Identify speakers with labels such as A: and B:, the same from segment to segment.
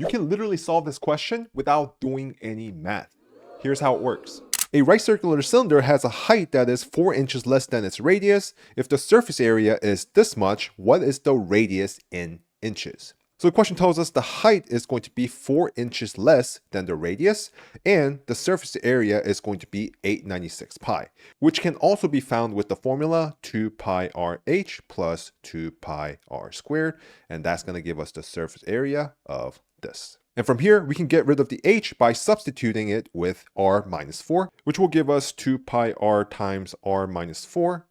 A: You can literally solve this question without doing any math. Here's how it works. A right circular cylinder has a height that is 4 inches less than its radius. If the surface area is this much, what is the radius in inches? So the question tells us the height is going to be 4 inches less than the radius, and the surface area is going to be 896 pi, which can also be found with the formula 2 pi rh plus 2 pi r squared, and that's going to give us the surface area of this. And from here, we can get rid of the h by substituting it with r minus 4, which will give us 2 pi r times r minus 4.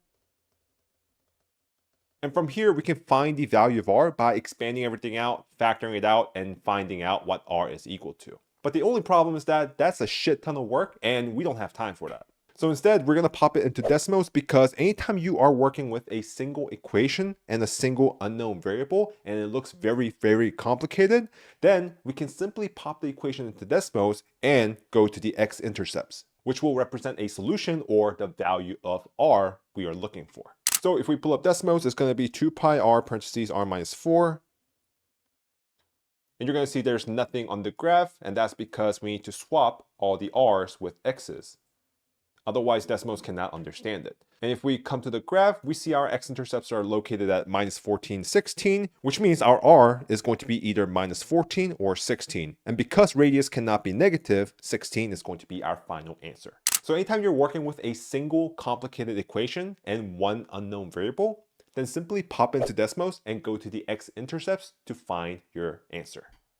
A: And from here, we can find the value of r by expanding everything out, factoring it out, and finding out what r is equal to. But the only problem is that that's a shit ton of work, and we don't have time for that. So instead, we're going to pop it into decimals, because anytime you are working with a single equation and a single unknown variable, and it looks very, very complicated, then we can simply pop the equation into decimals and go to the x-intercepts, which will represent a solution or the value of r we are looking for. So if we pull up decimals, it's going to be 2 pi r parentheses r minus 4. And you're going to see there's nothing on the graph, and that's because we need to swap all the r's with x's. Otherwise, decimals cannot understand it. And if we come to the graph, we see our x-intercepts are located at minus 14, 16, which means our r is going to be either minus 14 or 16. And because radius cannot be negative, 16 is going to be our final answer. So anytime you're working with a single complicated equation and one unknown variable, then simply pop into decimals and go to the x-intercepts to find your answer.